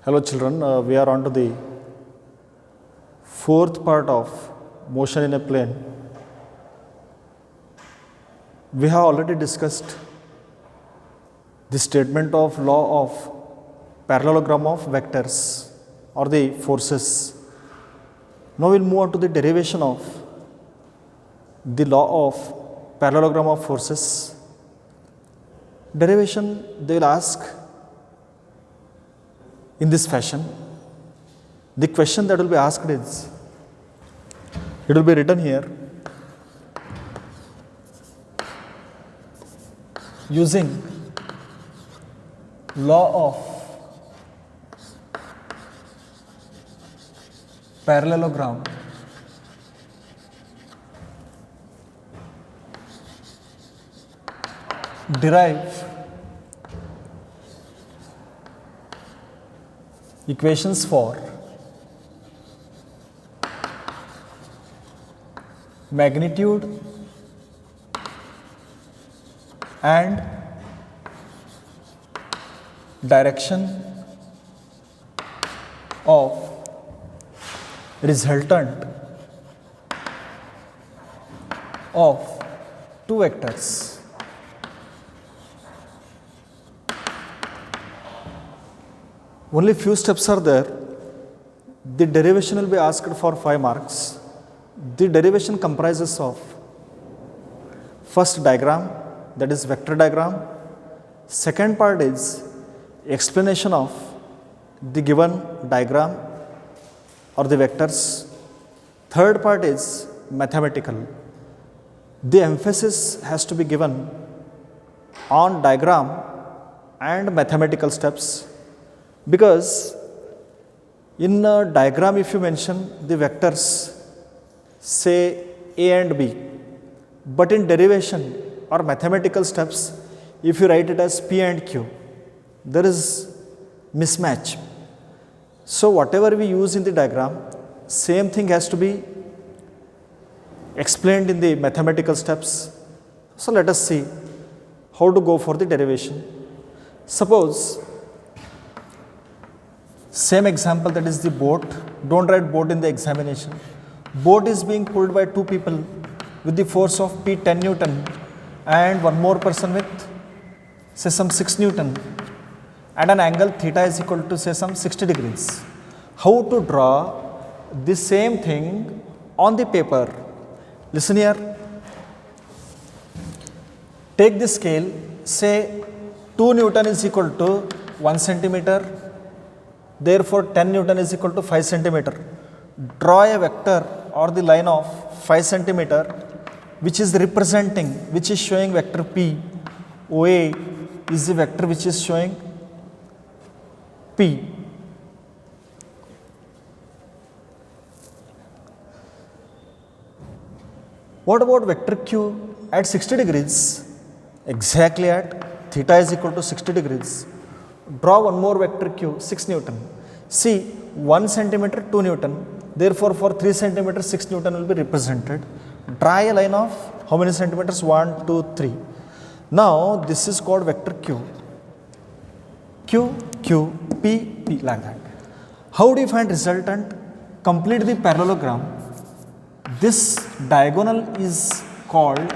Hello children, we are on to the fourth part of motion in a plane. We have already discussed the statement of law of parallelogram of vectors or the forces. Now we'll move on to the derivation of the law of parallelogram of forces. Derivation, they will ask in this fashion. The question that will be asked is, it will be written here, using law of parallelogram derive equations for magnitude and direction of resultant of two vectors. Only few steps are there. The derivation will be asked for 5 marks. The derivation comprises of first diagram, that is vector diagram. Second part is explanation of the given diagram or the vectors. Third part is mathematical. The emphasis has to be given on diagram and mathematical steps, because in a diagram if you mention the vectors say A and B, but in derivation or mathematical steps if you write it as P and Q, there is mismatch. So whatever we use in the diagram, same thing has to be explained in the mathematical steps. So let us see how to go for the derivation. Suppose same example, that is the boat. Don't write boat in the examination. Boat is being pulled by 2 people with the force of P 10 Newton and one more person with say some 6 Newton and an angle theta is equal to say some 60 degrees. How to draw the same thing on the paper? Listen here. Take the scale, say 2 Newton is equal to 1 centimeter. Therefore, 10 Newton is equal to 5 centimeter. Draw a vector or the line of 5 centimeter which is representing, which is showing vector P. OA is the vector which is showing P. What about vector Q at 60 degrees? Exactly at theta is equal to 60 degrees. Draw one more vector Q, 6 Newton. See, 1 centimeter, 2 Newton. Therefore, for 3 centimeters, 6 Newton will be represented. Draw a line of how many centimeters? 1, 2, 3. Now, this is called vector Q. Q, Q, P, P, like that. How do you find resultant? Complete the parallelogram. This diagonal is called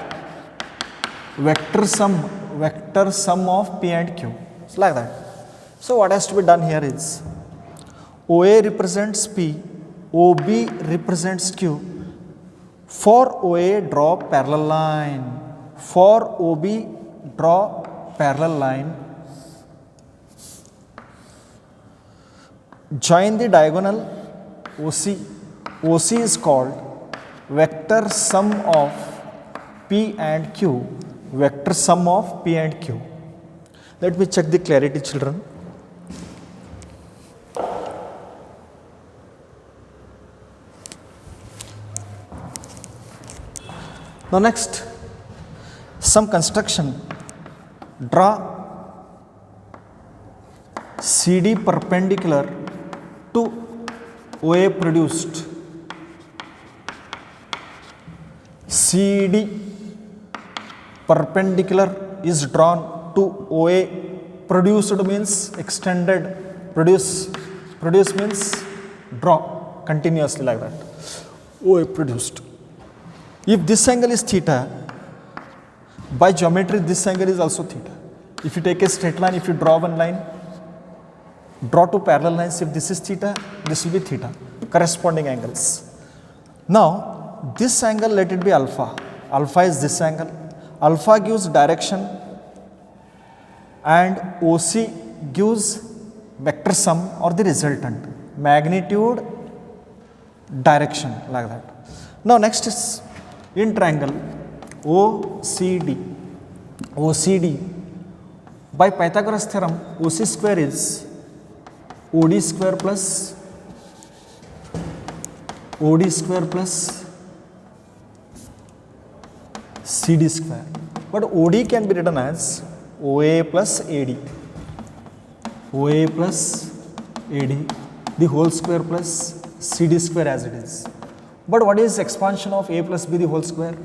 vector sum of P and Q. It's like that. So what has to be done here is, OA represents P, OB represents Q. For OA, draw parallel line. For OB, draw parallel line. Join the diagonal OC. OC is called vector sum of P and Q. Vector sum of P and Q. Let me check the clarity, children. Now next, some construction. Draw CD perpendicular to OA produced. CD perpendicular is drawn to OA. Produced means extended, produce Produce means draw continuously like that. OA produced. If this angle is theta, by geometry this angle is also theta. If you take a straight line, if you draw one line, draw two parallel lines, if this is theta, this will be theta, corresponding angles. Now, this angle let it be alpha. Alpha is this angle. Alpha gives direction and OC gives vector sum or the resultant, magnitude, direction like that. Now, next is in triangle OCD. OCD, by Pythagoras theorem, OC square is OD square plus CD square. But OD can be written as OA plus AD. OA plus AD, the whole square plus CD square as it is. But what is expansion of A plus B the whole square?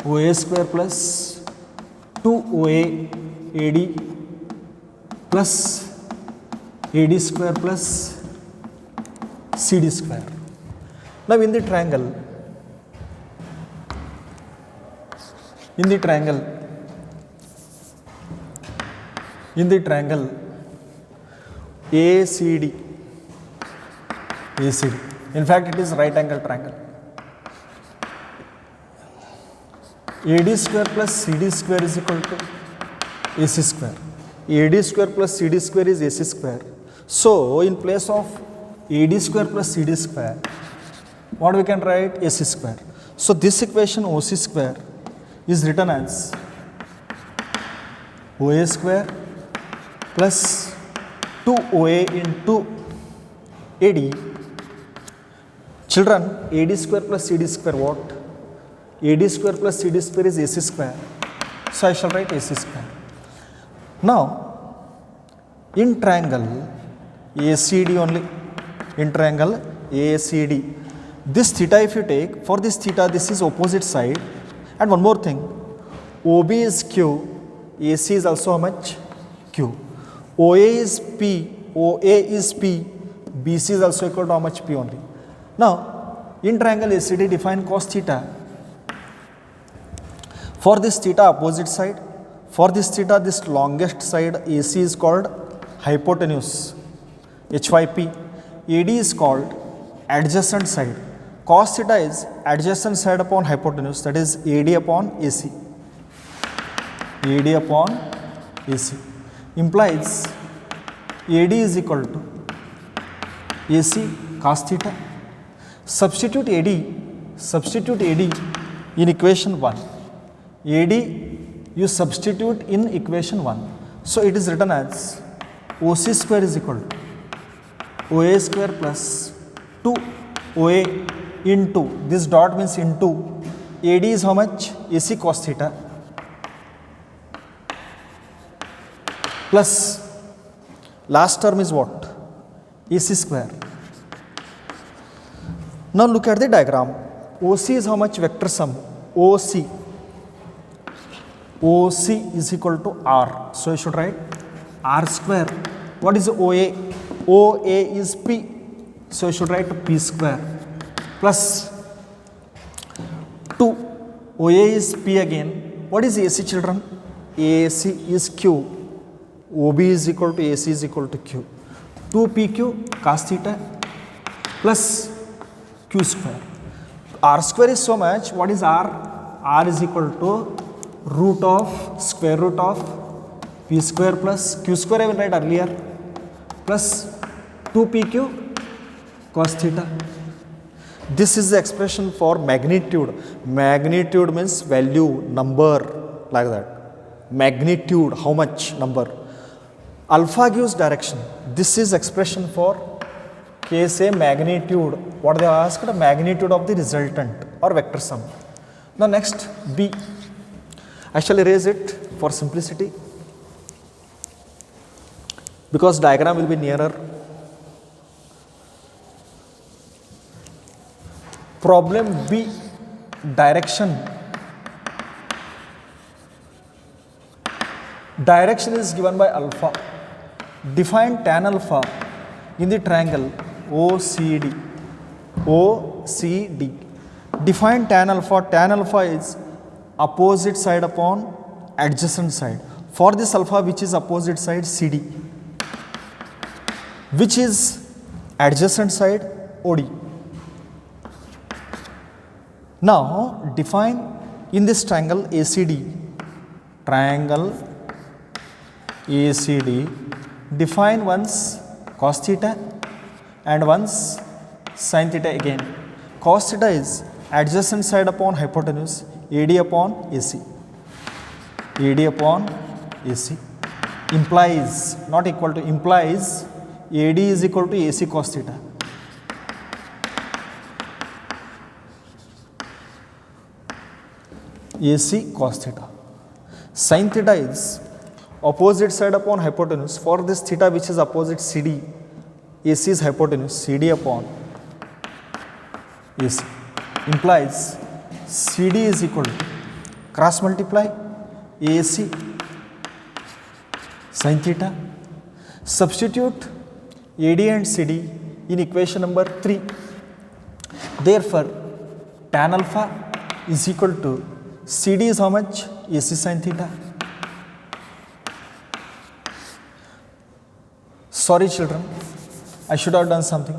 OA square plus 2OA AD plus AD square plus CD square. Now in the triangle ACD, in fact it is right angle triangle. AD square plus CD square is equal to AC square. AD square plus CD square is AC square. So in place of AD square plus CD square, what we can write? AC square. So this equation OC square is written as OA square plus 2OA into AD. Children, AD square plus CD square what? AD square plus CD square is AC square. So I shall write AC square. Now, in triangle ACD only, in triangle ACD, this theta if you take, for this theta this is opposite side. And one more thing, OB is Q, AC is also how much? Q. OA is P, OA is P, BC is also equal to how much? P only. Now, in triangle ACD define cos theta. For this theta opposite side, for this theta this longest side AC is called hypotenuse, HYP. AD is called adjacent side. Cos theta is adjacent side upon hypotenuse, that is AD upon AC. AD upon AC implies AD is equal to AC cos theta. Substitute AD in equation 1. AD you substitute in equation 1. So it is written as OC square is equal to OA square plus 2OA into, this dot means into, AD is how much? AC cos theta plus last term is what? AC square. Now look at the diagram. OC is how much? Vector sum. OC is equal to R. So I should write R square. What is OA? OA is P. So I should write P square plus 2. OA is P again. What is AC, children? AC is Q. OB is equal to AC is equal to Q. 2PQ cos theta plus Q square. R square is so much. What is R? R is equal to root of square root of P square plus Q square I will write earlier plus 2PQ cos theta. This is the expression for magnitude. Magnitude means value, number, like that. Magnitude, how much number. Alpha gives direction. This is expression for case A magnitude. What they have asked? Magnitude of the resultant or vector sum. Now next B. I shall erase it for simplicity because diagram will be nearer. Problem B, direction. Direction is given by alpha. Define tan alpha in the triangle OCD. OCD. Define tan alpha. Tan alpha is opposite side upon adjacent side. For this alpha which is opposite side CD, which is adjacent side OD. Now define in this triangle ACD. Triangle ACD. Define once cos theta and once sin theta again. Cos theta is adjacent side upon hypotenuse, AD upon AC. AD upon AC implies, not equal to, implies AD is equal to AC cos theta. AC cos theta. Sin theta is opposite side upon hypotenuse. For this theta which is opposite CD, AC is hypotenuse, CD upon AC implies CD is equal to cross multiply AC sin theta. Substitute AD and CD in equation number 3. Therefore, tan alpha is equal to CD is how much? AC sin theta. Sorry children, I should have done something.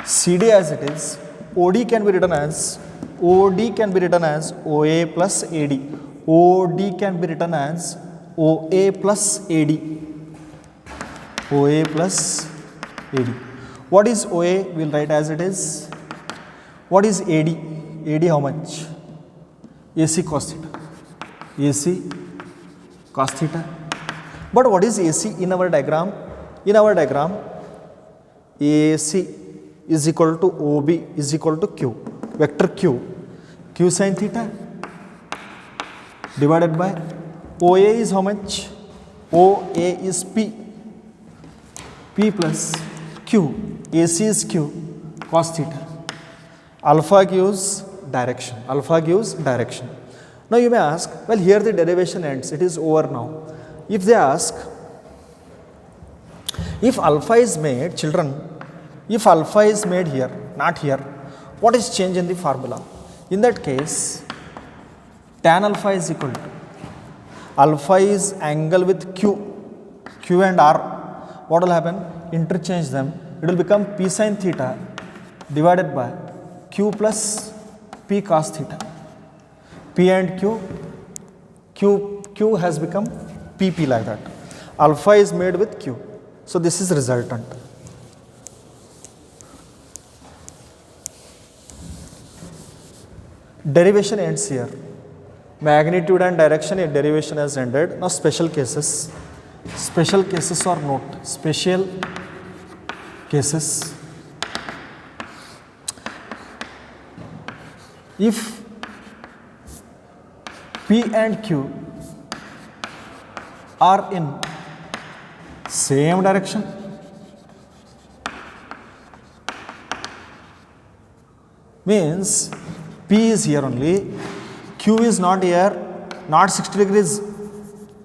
CD as it is, OD can be written as OA plus AD. OD can be written as OA plus AD. OA plus AD. What is OA? We will write as it is. What is AD? AD how much? AC cos theta. AC cos theta. But what is AC in our diagram? In our diagram, AC is equal to OB is equal to Q. Vector Q. Q sin theta divided by OA is how much? OA is P. P plus Q. AC is Q cos theta. Alpha gives direction. Alpha gives direction. Now you may ask, well, here the derivation ends. It is over now. If they ask, if alpha is made, children, if alpha is made here, not here, what is change in the formula? In that case, tan alpha is equal to, alpha is angle with Q, Q and R. What will happen? Interchange them. It will become P sin theta divided by Q plus P cos theta. P and Q has become PP like that. Alpha is made with Q. So this is resultant. Derivation ends here. Magnitude and direction in derivation has ended. Now special cases. Special cases are note. Special cases. If P and Q are in same direction, means P is here only, Q is not here, not 60 degrees.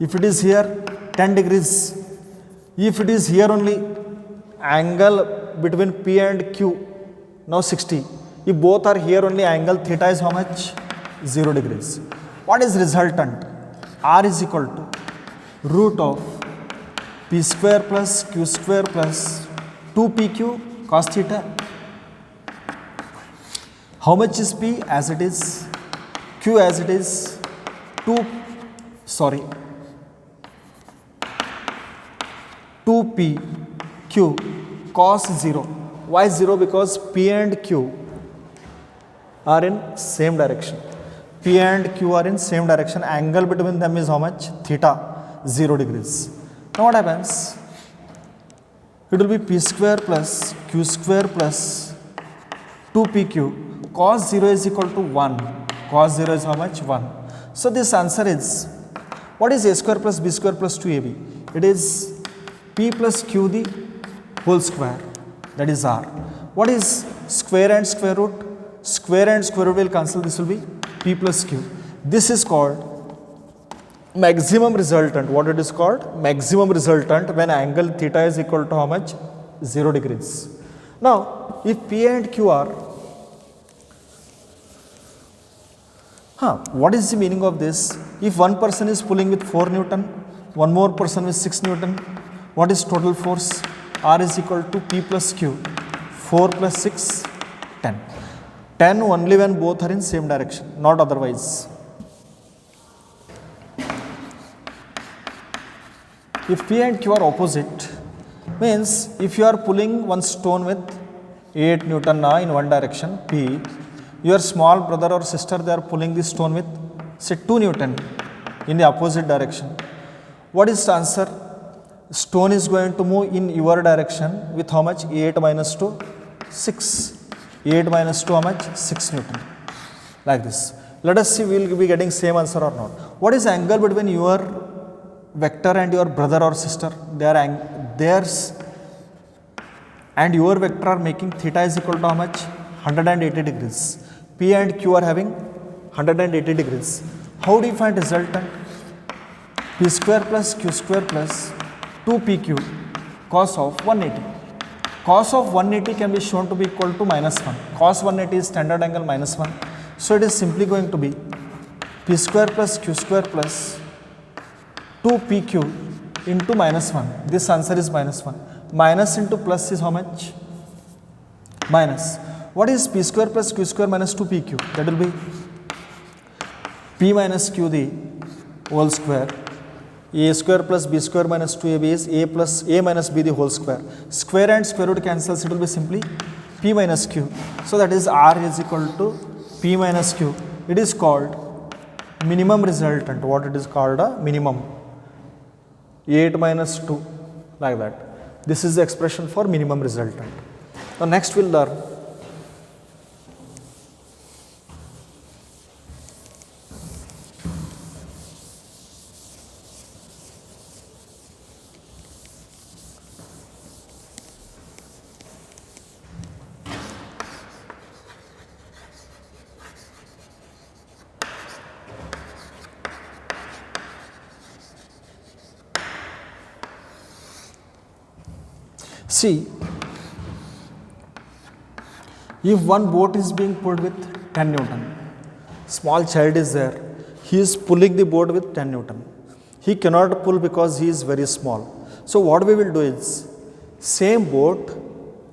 If it is here, 10 degrees. If it is here only, angle between P and Q, now 60. If both are here only, angle theta is how much? 0 degrees. What is resultant? R is equal to root of P square plus Q square plus 2PQ cos theta. How much is P? As it is. Q as it is. 2PQ cos 0. Why 0? Because P and Q are in same direction. P and Q are in same direction. Angle between them is how much? Theta. 0 degrees. Now what happens? It will be P square plus Q square plus 2PQ. Cos 0 is equal to 1. Cos 0 is how much? 1. So this answer is, what is A square plus B square plus 2AB? It is P plus Q the whole square. That is R. What is square and square root? Square and square root will cancel. This will be P plus Q. This is called maximum resultant, what it is called? Maximum resultant when angle theta is equal to how much? 0 degrees. Now, if P and Q are, what is the meaning of this? If one person is pulling with 4 Newton, one more person with 6 Newton, what is total force? R is equal to P plus Q, 4 plus 6, 10. 10 only when both are in same direction, not otherwise. If P and Q are opposite, means if you are pulling one stone with 8 Newton in one direction, P, your small brother or sister, they are pulling the stone with say 2 Newton in the opposite direction. What is the answer? Stone is going to move in your direction with how much? 8 minus 2, 6. 8 minus 2 how much? 6 Newton. Like this. Let us see we will be getting same answer or not. What is angle between your vector and your brother or sister? Theirs and your vector are making theta is equal to how much? 180 degrees. P and Q are having 180 degrees. How do you find resultant? P square plus Q square plus 2PQ cos of 180. Cos of 180 can be shown to be equal to minus 1. Cos 180 is standard angle minus 1. So it is simply going to be P square plus Q square plus 2PQ into minus 1. This answer is minus 1. Minus into plus is how much? Minus. What is P square plus Q square minus 2PQ? That will be P minus Q the whole square. A square plus B square minus 2AB is A plus A minus B the whole square. Square and square root cancels, it will be simply P minus Q. So that is R is equal to P minus Q. It is called minimum resultant. What it is called? A minimum. 8 minus 2, like that. This is the expression for minimum resultant. Now next we'll learn see, if one boat is being pulled with 10 Newton, small child is there, he is pulling the boat with 10 Newton. He cannot pull because he is very small. So what we will do is, same boat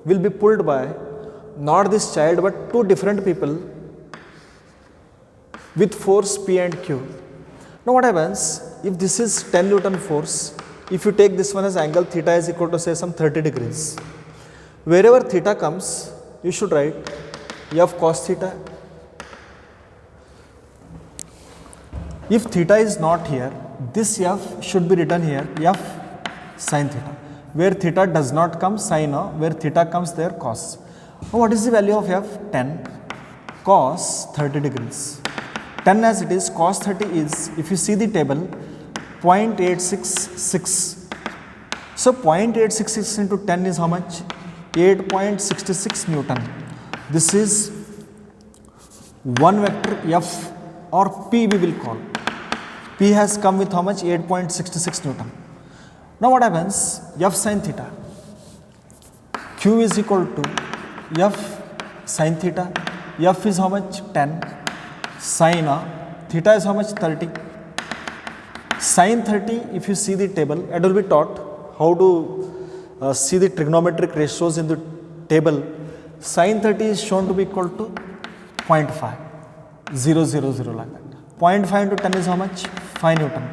will be pulled by not this child but two different people with force P and Q. Now what happens, if this is 10 Newton force, if you take this one as angle theta is equal to say some 30 degrees. Wherever theta comes, you should write F cos theta. If theta is not here, this F should be written here, F sin theta. Where theta does not come, sin, where theta comes there, cos. Now what is the value of F? 10 cos 30 degrees. 10 as it is, cos 30 is, if you see the table, 0.866. So 0.866 into 10 is how much? 8.66 Newton. This is one vector F or P we will call. P has come with how much? 8.66 Newton. Now what happens? F sin theta. Q is equal to F sin theta. F is how much? 10. Sin theta is how much? 30. Sin 30, if you see the table, it will be taught how to see the trigonometric ratios in the table. Sin 30 is shown to be equal to 0.5, 0, 0, 0 like that. 0.5 into 10 is how much? 5 Newton.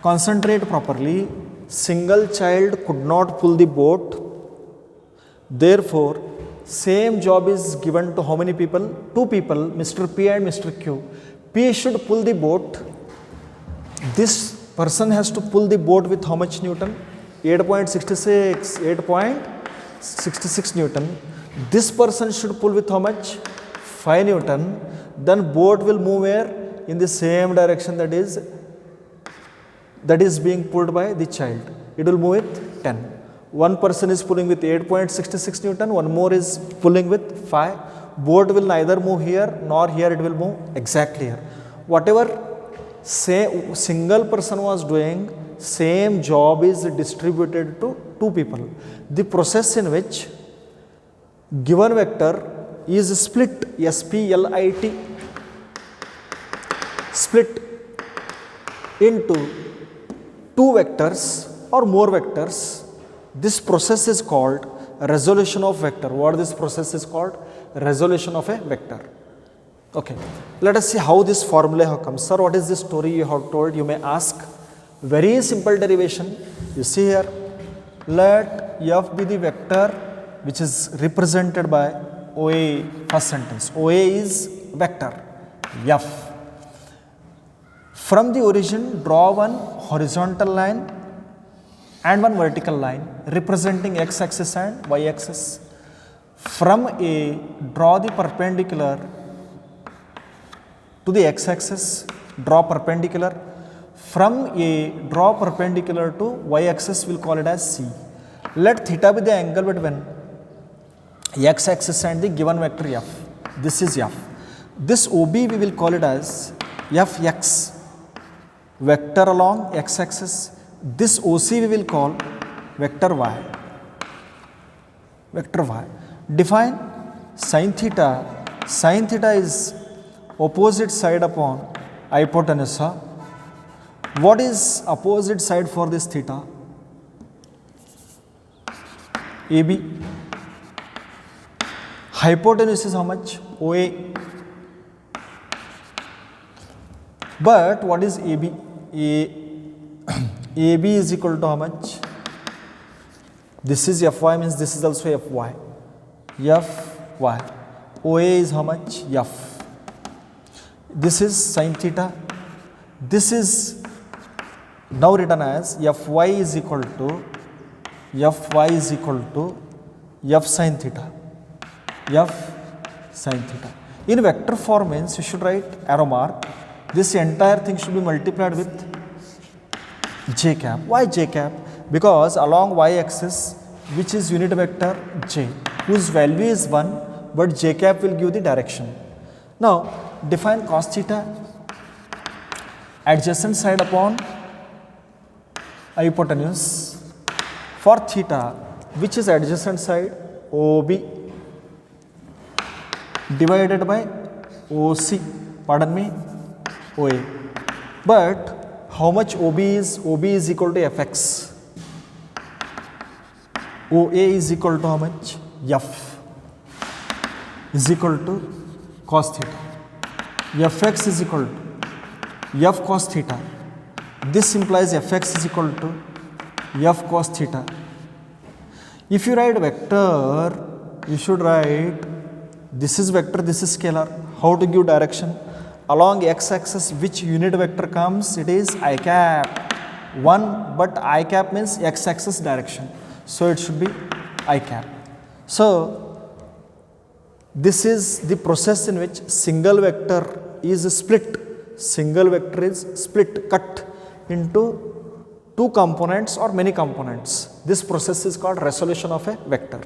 Concentrate properly. Single child could not pull the boat. Therefore, same job is given to how many people? Two people, Mr. P and Mr. Q. P should pull the boat. This person has to pull the boat with how much Newton? 8.66, 8.66 Newton. This person should pull with how much? 5 Newton. Then boat will move where? In the same direction that is being pulled by the child. It will move with 10. One person is pulling with 8.66 Newton, one more is pulling with 5. Boat will neither move here nor here, it will move exactly here. Whatever single person was doing same job is distributed to two people. The process in which given vector is split, split, split into two vectors or more vectors. This process is called resolution of vector. What this process is called? Resolution of a vector. Okay, let us see how this formula have come. Sir, what is the story you have told? You may ask. Very simple derivation. You see here, let f be the vector which is represented by OA. First sentence, OA is vector f. From the origin, draw one horizontal line and one vertical line representing x-axis and y-axis. From A, draw the perpendicular to the x-axis, draw perpendicular. From A, draw perpendicular to y-axis, we'll call it as C. Let theta be the angle between x-axis and the given vector f. This is f. This OB we will call it as fx, vector along x-axis. This OC we will call vector y. Vector y. Define sin theta. Sin theta is opposite side upon hypotenuse. What is opposite side for this theta? AB. Hypotenuse is how much? OA. But what is AB? AB is equal to how much? This is Fy, means this is also Fy. Fy. OA is how much? F. This is sin theta. This is now written as Fy is equal to F sin theta. F sin theta. In vector form means you should write arrow mark. This entire thing should be multiplied with j cap. Why j cap? Because along y-axis, which is unit vector j, whose value is 1, but j cap will give the direction. Now, define cos theta, adjacent side upon hypotenuse. For theta, which is adjacent side? OB divided by OC, pardon me, OA. But how much OB is? OB is equal to Fx. OA is equal to how much? F is equal to cos theta. Fx is equal to F cos theta. This implies Fx is equal to F cos theta. If you write vector, you should write this is vector, this is scalar. How to give direction? Along x-axis, which unit vector comes? It is I cap 1, but I cap means x-axis direction. So it should be I cap. So this is the process in which single vector is split. Single vector is split, cut into two components or many components. This process is called resolution of a vector.